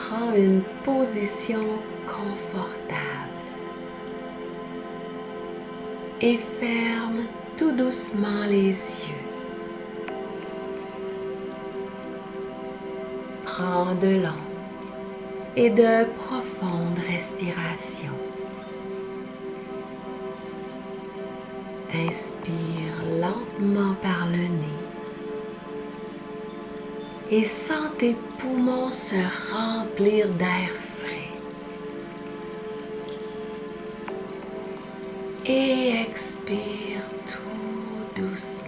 prends une position confortable et ferme tout doucement les yeux. Prends de longues et de profondes respirations. Inspire lentement par le nez et sens tes poumons se remplir d'air frais. Et expire tout doucement.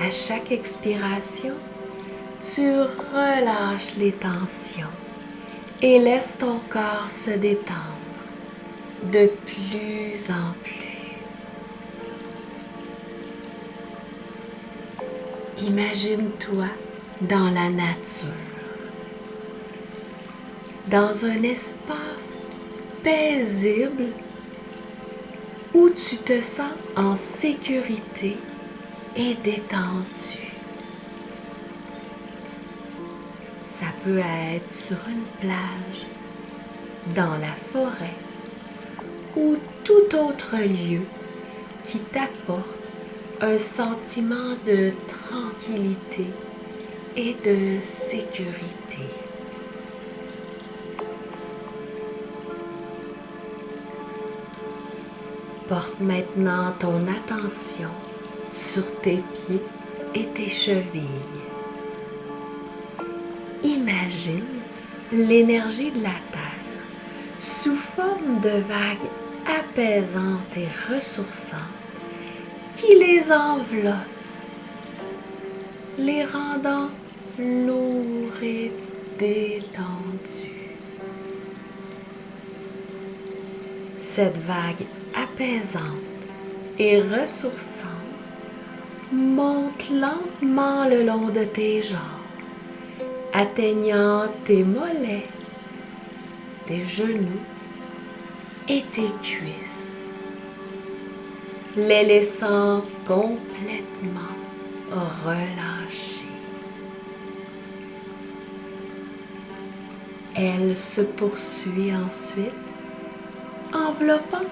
À chaque expiration, tu relâches les tensions et laisses ton corps se détendre de plus en plus. Imagine-toi dans la nature, dans un espace paisible où tu te sens en sécurité et détendu. Ça peut être sur une plage, dans la forêt ou tout autre lieu qui t'apporte un sentiment de tranquillité et de sécurité. Porte maintenant ton attention sur tes pieds et tes chevilles. Imagine l'énergie de la Terre sous forme de vagues apaisantes et ressourçantes qui les enveloppent, les rendant lourds et détendus. Cette vague apaisante et ressourçante monte lentement le long de tes jambes, atteignant tes mollets, tes genoux et tes cuisses, les laissant complètement relâchés. Elle se poursuit ensuite, enveloppant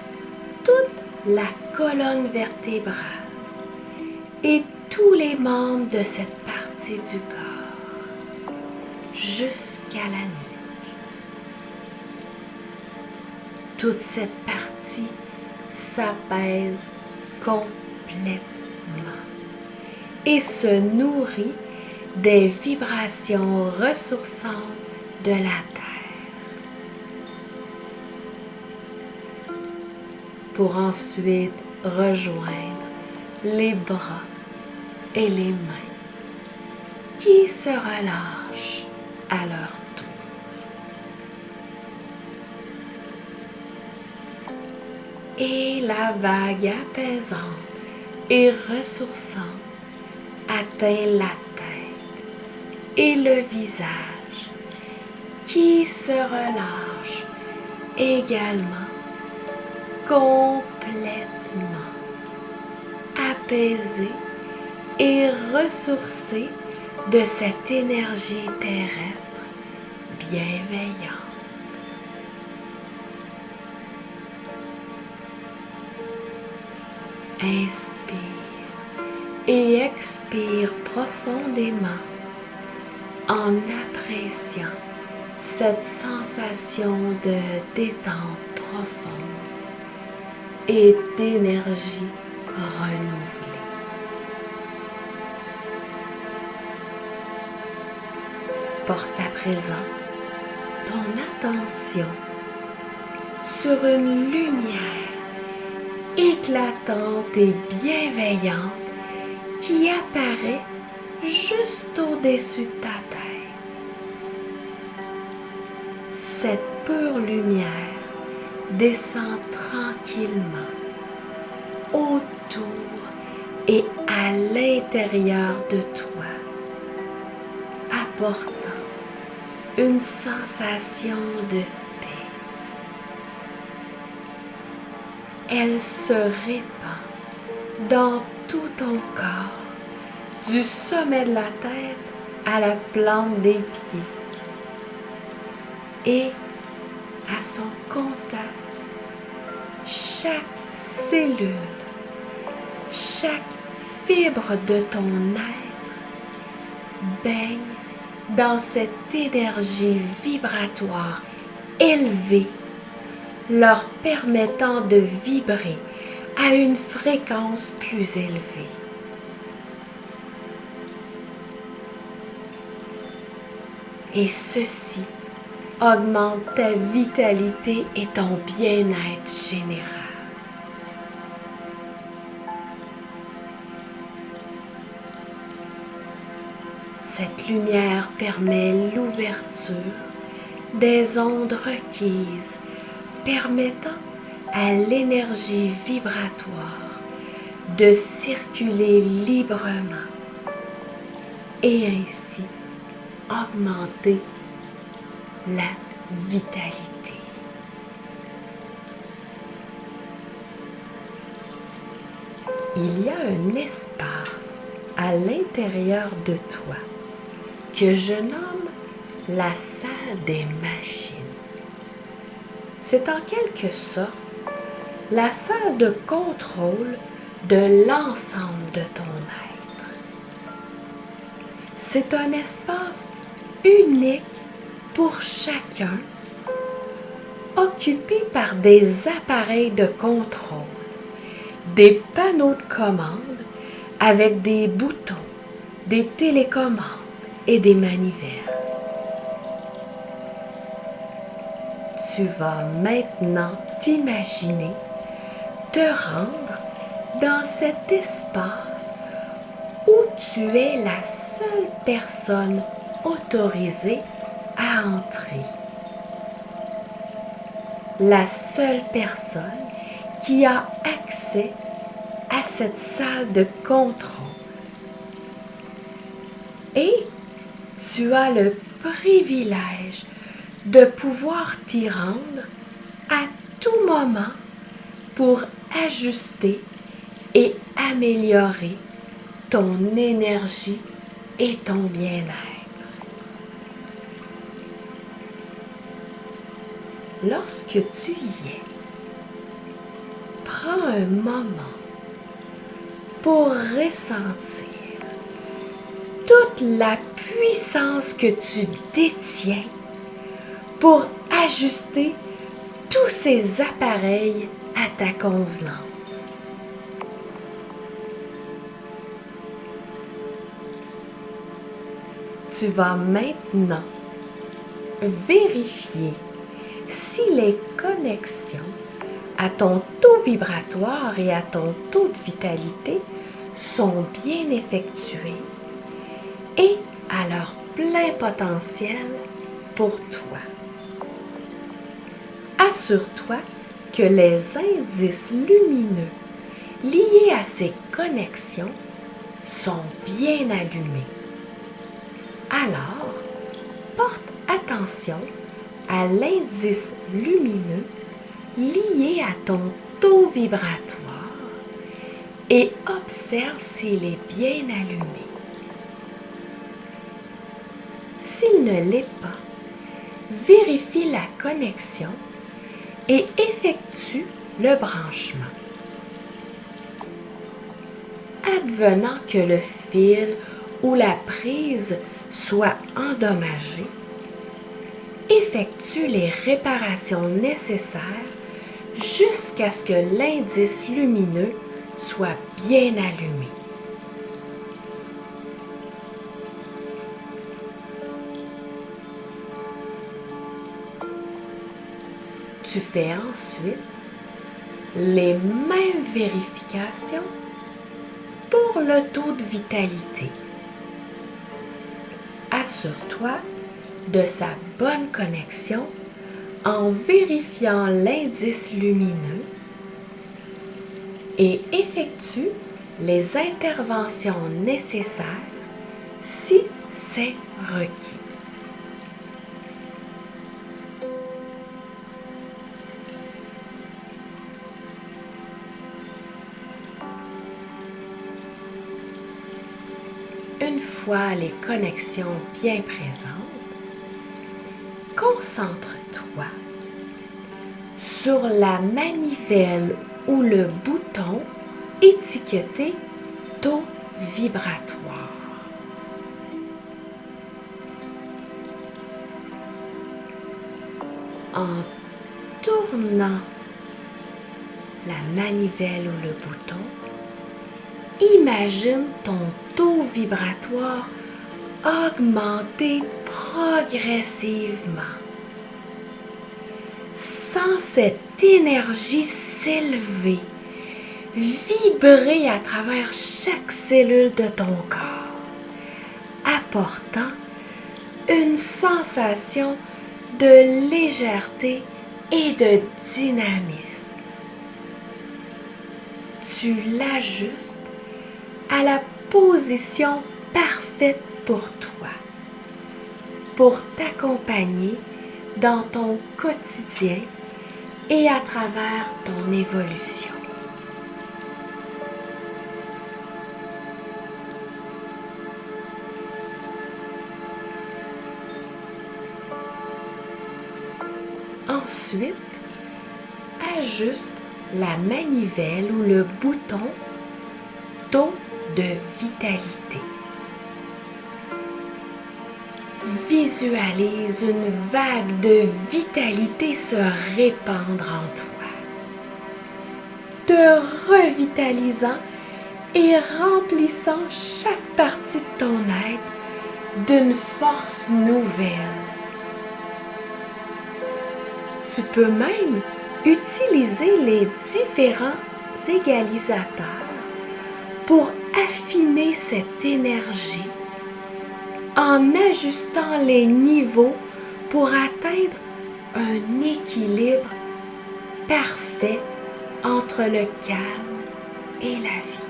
toute la colonne vertébrale et tous les membres de cette partie du corps, jusqu'à la nuque. Toute cette partie s'apaise complètement et se nourrit des vibrations ressourçantes de la Terre. Pour ensuite rejoindre les bras et les mains qui se relâchent à leur tour. Et la vague apaisante et ressourçante atteint la tête et le visage qui se relâche également complètement apaisé et ressourcé de cette énergie terrestre bienveillante. Inspire et expire profondément en appréciant cette sensation de détente profonde et d'énergie renouvelée. Porte à présent ton attention sur une lumière éclatante et bienveillante qui apparaît juste au-dessus de ta tête. Cette pure lumière descend tranquillement autour et à l'intérieur de toi, apportant une sensation de paix. Elle se répand dans tout ton corps, du sommet de la tête à la plante des pieds et à son contact, chaque cellule, chaque fibre de ton être baigne dans cette énergie vibratoire élevée, leur permettant de vibrer à une fréquence plus élevée. Et ceci augmente ta vitalité et ton bien-être général. Cette lumière permet l'ouverture des ondes requises, permettant à l'énergie vibratoire de circuler librement et ainsi augmenter la vitalité. Il y a un espace à l'intérieur de toi que je nomme la salle des machines. C'est en quelque sorte la salle de contrôle de l'ensemble de ton être. C'est un espace unique pour chacun, occupé par des appareils de contrôle, des panneaux de commande avec des boutons, des télécommandes et des manivelles. Tu vas maintenant t'imaginer te rendre dans cet espace où tu es la seule personne autorisée à entrer. La seule personne qui a accès à cette salle de contrôle. Et tu as le privilège de pouvoir t'y rendre à tout moment pour ajuster et améliorer ton énergie et ton bien-être. Lorsque tu y es, prends un moment pour ressentir toute la puissance que tu détiens pour ajuster tous ces appareils à ta convenance. Tu vas maintenant vérifier si les connexions à ton taux vibratoire et à ton taux de vitalité sont bien effectuées et à leur plein potentiel pour toi. Assure-toi que les indices lumineux liés à ces connexions sont bien allumés. Alors, porte attention à l'indice lumineux lié à ton taux vibratoire et observe s'il est bien allumé. S'il ne l'est pas, vérifie la connexion et effectue le branchement. Advenant que le fil ou la prise soit endommagé, effectue les réparations nécessaires jusqu'à ce que l'indice lumineux soit bien allumé. Tu fais ensuite les mêmes vérifications pour le taux de vitalité. Assure-toi de sa bonne connexion en vérifiant l'indice lumineux et effectue les interventions nécessaires si c'est requis. une fois les connexions bien présentes, concentre-toi sur la manivelle ou le bouton étiqueté taux vibratoire. En tournant la manivelle ou le bouton, imagine ton taux vibratoire augmenter progressivement. Sens cette énergie s'élever, vibrer à travers chaque cellule de ton corps, apportant une sensation de légèreté et de dynamisme. Tu l'ajustes à la position parfaite pour toi, pour t'accompagner dans ton quotidien et à travers ton évolution. Ensuite, ajuste la manivelle ou le bouton taux de vitalité. Visualise une vague de vitalité se répandre en toi, te revitalisant et remplissant chaque partie de ton être d'une force nouvelle. Tu peux même utiliser les différents égalisateurs pour affiner cette énergie en ajustant les niveaux pour atteindre un équilibre parfait entre le calme et la vigueur.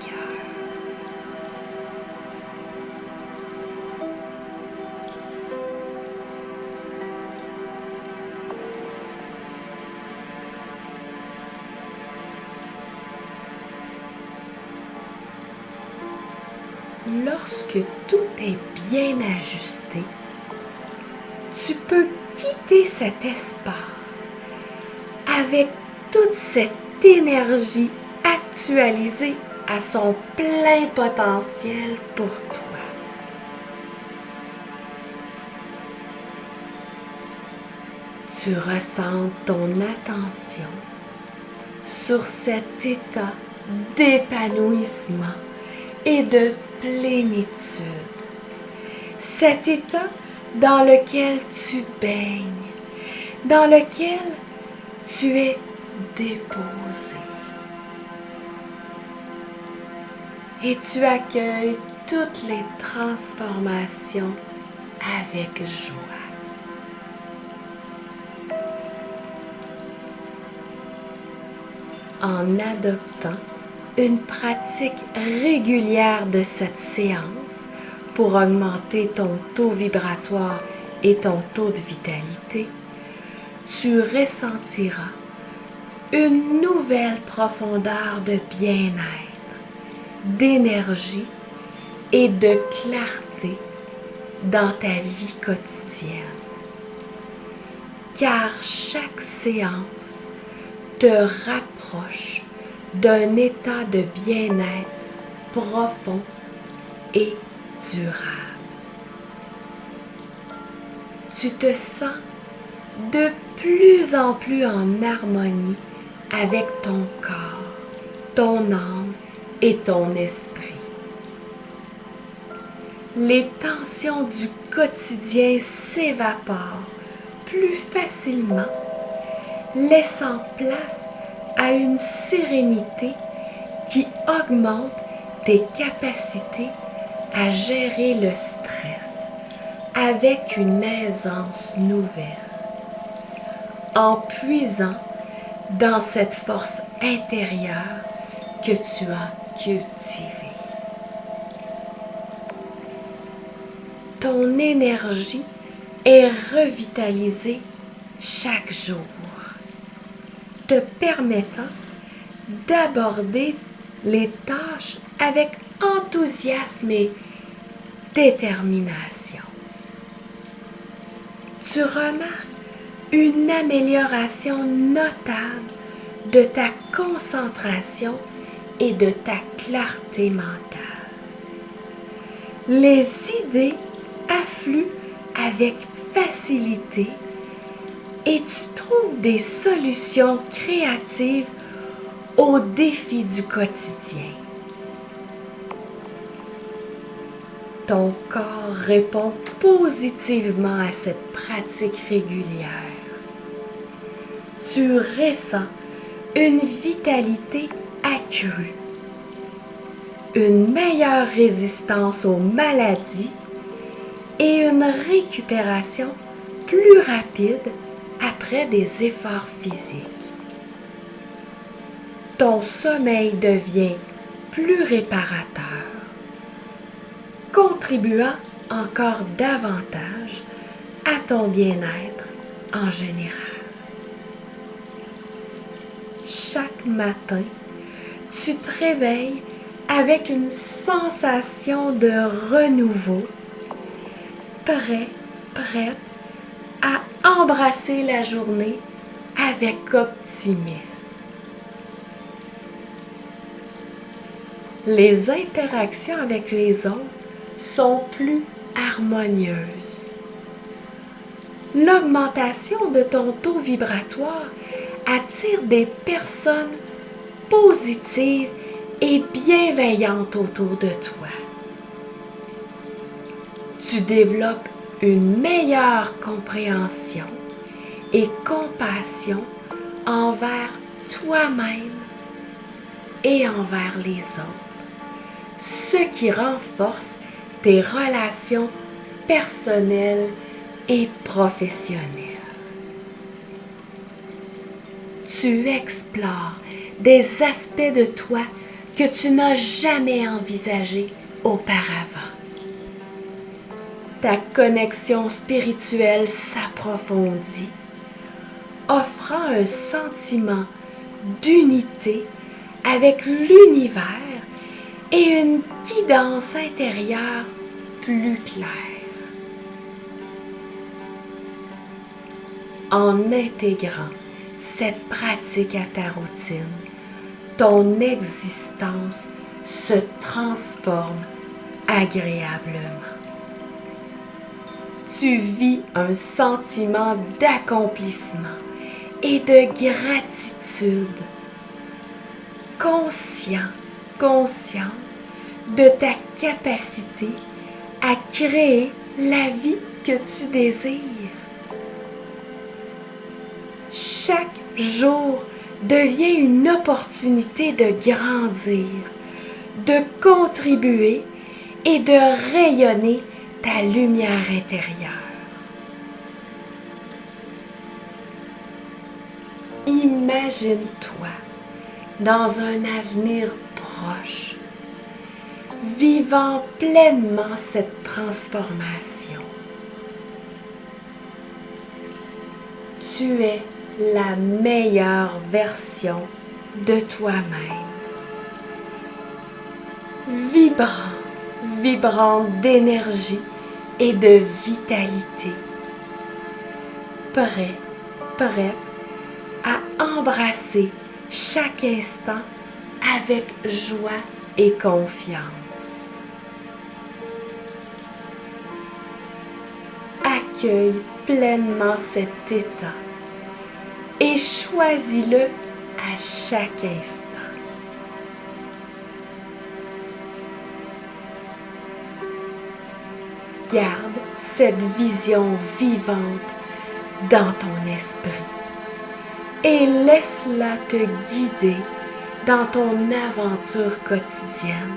Lorsque tout est bien ajusté, tu peux quitter cet espace avec toute cette énergie actualisée à son plein potentiel pour toi. Tu ressens ton attention sur cet état d'épanouissement et de plénitude. Cet état dans lequel tu baignes, dans lequel tu es déposé. Et tu accueilles toutes les transformations avec joie. En adoptant une pratique régulière de cette séance pour augmenter ton taux vibratoire et ton taux de vitalité, tu ressentiras une nouvelle profondeur de bien-être, d'énergie et de clarté dans ta vie quotidienne. Car chaque séance te rapproche d'un état de bien-être profond et durable. Tu te sens de plus en plus en harmonie avec ton corps, ton âme et ton esprit. Les tensions du quotidien s'évaporent plus facilement, laissant place à une sérénité qui augmente tes capacités à gérer le stress avec une aisance nouvelle, en puisant dans cette force intérieure que tu as cultivée. Ton énergie est revitalisée chaque jour, te permettant d'aborder les tâches avec enthousiasme et détermination. Tu remarques une amélioration notable de ta concentration et de ta clarté mentale. Les idées affluent avec facilité et tu trouves des solutions créatives aux défis du quotidien. Ton corps répond positivement à cette pratique régulière. Tu ressens une vitalité accrue, une meilleure résistance aux maladies et une récupération plus rapide après des efforts physiques. Ton sommeil devient plus réparateur, contribuant encore davantage à ton bien-être en général. Chaque matin, tu te réveilles avec une sensation de renouveau, prête à embrasser la journée avec optimisme. Les interactions avec les autres sont plus harmonieuses. L'augmentation de ton taux vibratoire attire des personnes positives et bienveillantes autour de toi. Tu développes une meilleure compréhension et compassion envers toi-même et envers les autres, ce qui renforce tes relations personnelles et professionnelles. Tu explores des aspects de toi que tu n'as jamais envisagés auparavant. Ta connexion spirituelle s'approfondit, offrant un sentiment d'unité avec l'univers et une guidance intérieure plus claire. En intégrant cette pratique à ta routine, ton existence se transforme agréablement. Tu vis un sentiment d'accomplissement et de gratitude, conscient de ta capacité à créer la vie que tu désires. Chaque jour devient une opportunité de grandir, de contribuer et de rayonner ta lumière intérieure. Imagine-toi dans un avenir proche, vivant pleinement cette transformation. Tu es la meilleure version de toi-même. Vibrant d'énergie et de vitalité. Prêt à embrasser chaque instant avec joie et confiance. Accueille pleinement cet état et choisis-le à chaque instant. Garde cette vision vivante dans ton esprit et laisse-la te guider dans ton aventure quotidienne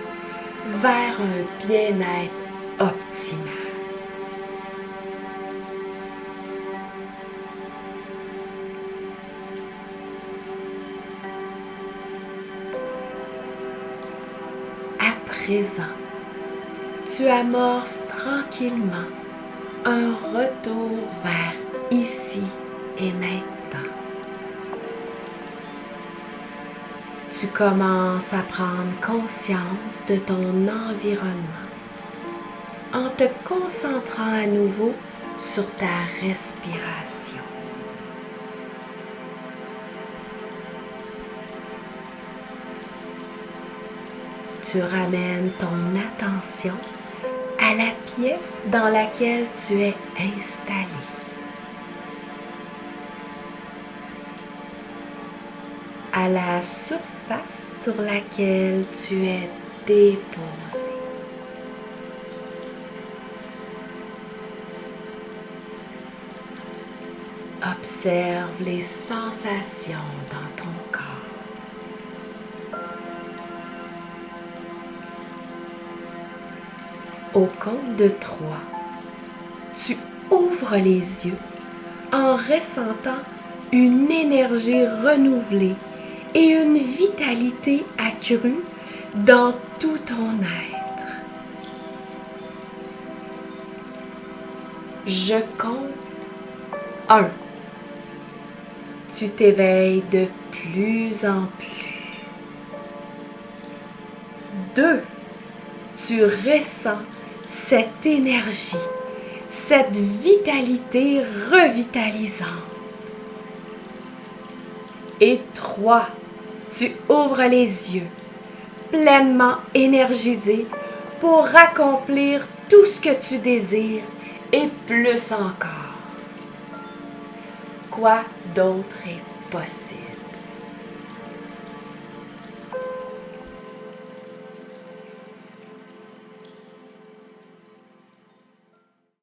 vers un bien-être optimal. À présent, tu amorces tranquillement un retour vers ici et maintenant. Tu commences à prendre conscience de ton environnement. en te concentrant à nouveau sur ta respiration. Tu ramènes ton attention à la pièce dans laquelle tu es installé. À la surface sur laquelle tu es déposé. Observe les sensations dans ton corps. Au compte de 3, tu ouvres les yeux en ressentant une énergie renouvelée et une vitalité accrue dans tout ton être. Je compte 1. Tu t'éveilles de plus en plus. 2. Tu ressens cette énergie, cette vitalité revitalisante. Et 3. Tu ouvres les yeux, pleinement énergisé pour accomplir tout ce que tu désires et plus encore. Quoi d'autre est possible?